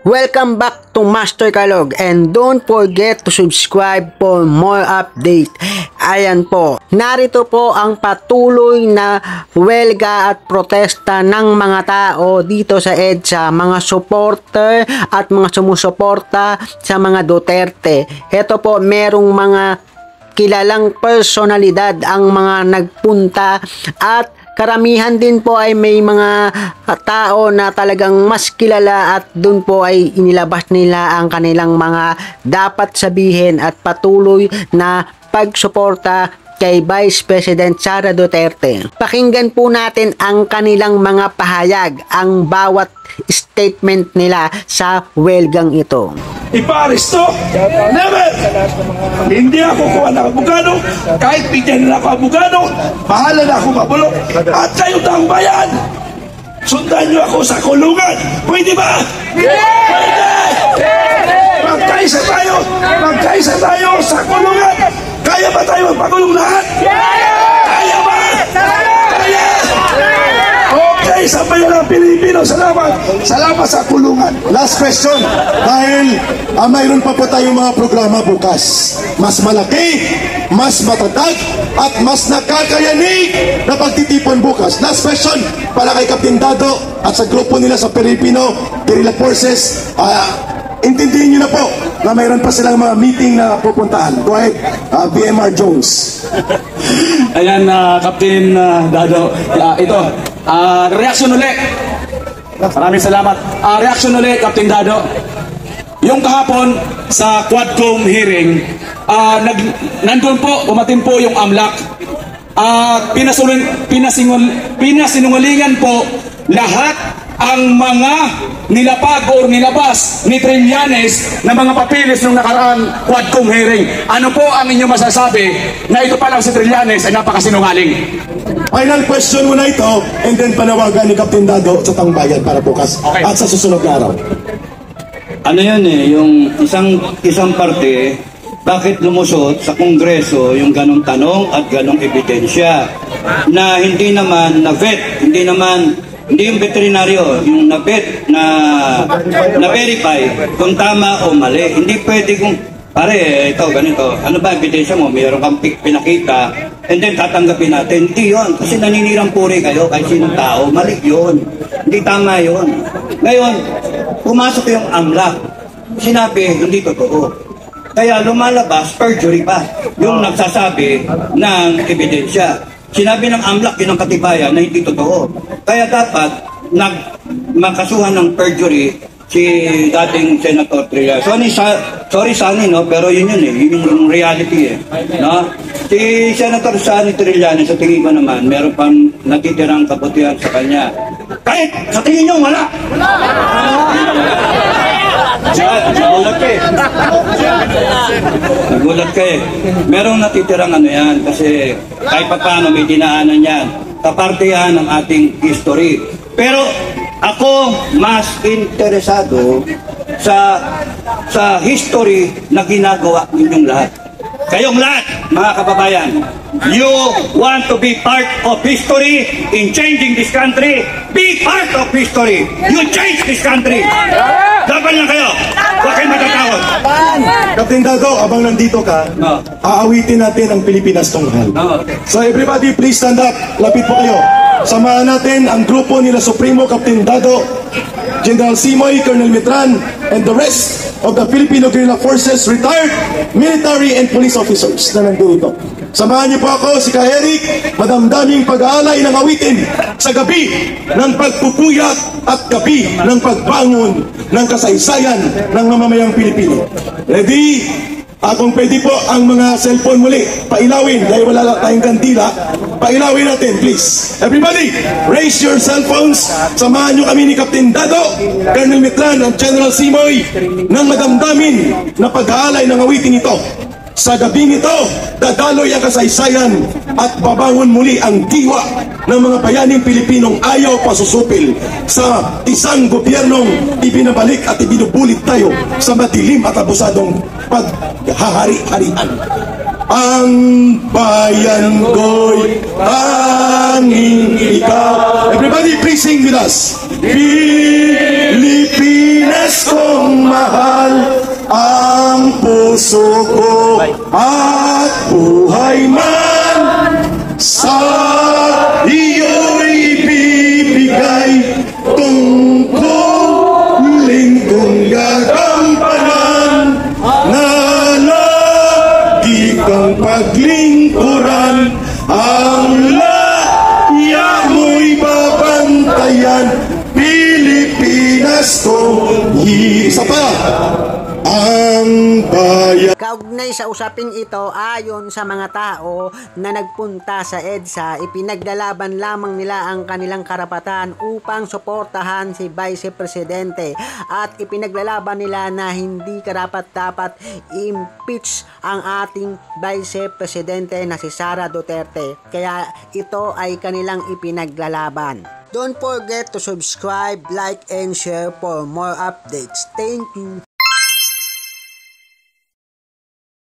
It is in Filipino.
Welcome back to Master Kalog and don't forget to subscribe for more update. Ayan po, narito po ang patuloy na welga at protesta ng mga tao dito sa EDSA, mga supporter at mga sumusuporta sa mga Duterte. Ito po, merong mga kilalang personalidad ang mga nagpunta at karamihan din po ay may mga tao na talagang mas kilala at dun po ay inilabas nila ang kanilang mga dapat sabihin at patuloy na pagsuporta kay Vice President Sara Duterte. Pakinggan po natin ang kanilang mga pahayag, ang bawat statement nila sa welgang ito. Ipa-aresto? Never! Hindi ako kuha ng abogado. Kahit bigyan nila ako abogado, bahala na ako mabulok. At kayo daang bayan, sundan nyo ako sa kulungan. Pwede ba? Pwede! Magkaisa tayo sa kulungan. Kaya ba tayo magpagulong lahat? Kaya ba? Kaya! Okay, sabay lang Pilipino. Salamat sa kulungan. Last question. Dahil mayroon pa po tayong mga programa bukas. Mas malaki, mas matatag, at mas nakakayanig na pagtitipon bukas. Last question para kay Captain Dado at sa grupo nila sa Filipino Guerrilla Forces. Intindihin nyo na po na mayroon pa silang mga meeting na pupuntahan. Go ahead, BMR Jones. Ayan, Captain Dado. Ito, reaction ulit. Maraming salamat. Reaction ulit, Captain Dado. Yung kahapon sa Quadcom hearing, nandun po, umatin po yung AMLAC. Pinasinungalingan po lahat ang mga nilapag o nilabas ni Trillanes na mga papilis nung nakaraan Quadcom hearing. Ano po ang inyong masasabi na ito pa lang si Trillanes ay napakasinungaling? Final question muna ito, and then panawagan ni Captain Dado sa Tangbayan para bukas at sa susunod na araw. Ano yan yung isang parte, bakit lumusot sa Kongreso yung ganong tanong at ganong ebidensya na hindi naman na-vet, hindi yung veterinaryo, yung na-vet na verify kung tama o mali. Hindi pwede kung, pare, ito, ganito, ano ba ebidensya mo? Mayroon kang pinakita, and then tatanggapin natin. Hindi yun, kasi naninirang puri kayo kahit sinong tao, mali yun. Hindi tama yun. Ngayon, pumasok yung AMLAC, sinabi, hindi totoo. Kaya lumalabas, perjury pa, yung nagsasabi ng ebidensya. Sinabi ng AMLAC, yun ang katibayan na hindi totoo. Kaya dapat magkasuhan ng perjury si dating Senator Trillanes. Sorry Sunny, no? Pero yun yung reality no? Si Senator Sunny Trillanes, sa tingin ko naman, meron pang natitirang kabutihan sa kanya. Kahit sa tingin nyo, wala! Nagulat ka eh. Merong natitirang ano yan kasi kahit pa paano may dinaanan yan. Kaparte yan ng ating history. Pero ako mas interesado sa history na ginagawa ninyong lahat. Kayong lahat, mga kababayan, you want to be part of history in changing this country. Be part of history. You change this country. Laban lang kayo. Huwag kayong matatakot. Captain Dado, abang nandito ka, aawitin natin ang Pilipinas Tunghal. So everybody, please stand up. Lapit po kayo. Samahan natin ang grupo nila Supremo Captain Dado, General Simoy, Colonel Mitran, and the rest of the Filipino Guerrilla Forces, retired military and police officers na nandito. Samahan niyo po ako, si Ka Eric, madamdaming pag-aalay ng awitin sa gabi ng pagpupuyat at gabi ng pagbangon ng kasaysayan ng mamamayang Pilipino. Ready? Kung pwede po ang mga cellphone muli, pailawin dahil wala tayong kandila. Pailawin natin, please. Everybody, raise your cellphones. Samahan nyo kami ni Captain Dado, Colonel Mitran at General Simoy ng madamdamin na pag-aalay ng awitin ito. Sa gabing ito, dadaloy ang kasaysayan at babangon muli ang diwa ng mga bayaning Pilipinong ayaw pasusupil sa isang gobyernong ibinabalik at ibinubulit tayo sa madilim at abusadong paghahari-harian. Ang bayan ko'y tanging ikaw. Everybody please sing with us. Pilipinas ko ang puso ko at buhay man sa iyo'y ibibigay, tungkulin kong gagampanan na lagi kang paglingkuran, ang laya mo'y babantayan, Pilipinas ko. Isa pa, ang bayan. Kaugnay sa usaping ito, ayon sa mga tao na nagpunta sa EDSA, ipinaglalaban lamang nila ang kanilang karapatan upang suportahan si Vice Presidente at ipinaglalaban nila na hindi karapat-dapat impeach ang ating Vice Presidente na si Sara Duterte. Kaya ito ay kanilang ipinaglalaban. Don't forget to subscribe, like, and share for more updates. Thank you.